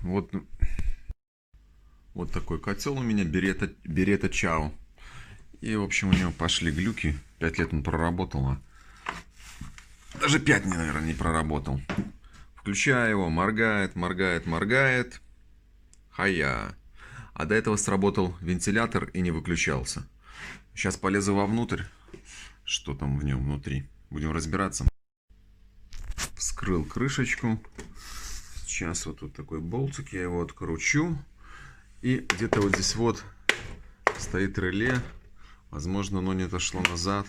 Вот, вот такой котел у меня, Берета Чао. И, в общем, у него пошли глюки. 5 лет он проработал, а даже 5, наверное, не проработал. Включаю его, моргает, моргает, моргает. Хая. А до этого сработал вентилятор и не выключался. Сейчас полезу вовнутрь. Что там в нем внутри? Будем разбираться. Вскрыл крышечку. Сейчас вот тут такой болтик. Я его откручу. И где-то вот здесь вот стоит реле. Возможно, оно не отошло назад.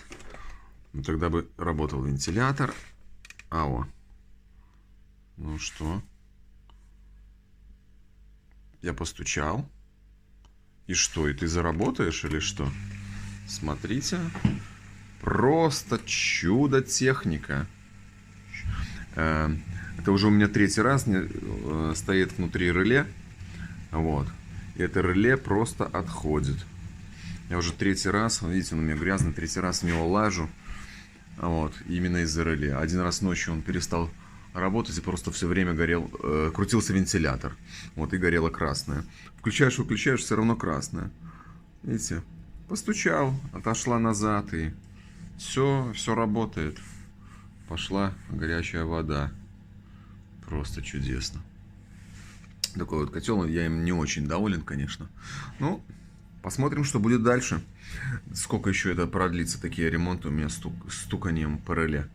Но тогда бы работал вентилятор. Ау. Ну что? Я постучал. И что? И ты заработаешь или что? Смотрите. Просто чудо-техника. Это уже у меня 3-й раз стоит внутри реле. Вот. И это реле просто отходит. Я уже 3-й раз, видите, он у меня грязный, 3-й раз в него лажу. Вот. Именно из-за реле. Один раз ночью он перестал работать и просто все время крутился вентилятор. Вот, и горело красное. Включаешь, выключаешь, все равно красное. Видите? Постучал, отошла назад, и все работает. Пошла горячая вода. Просто чудесно. Такой вот котел, я им не очень доволен, конечно. Ну, посмотрим, что будет дальше. Сколько еще это продлится, такие ремонты у меня стуканием по реле.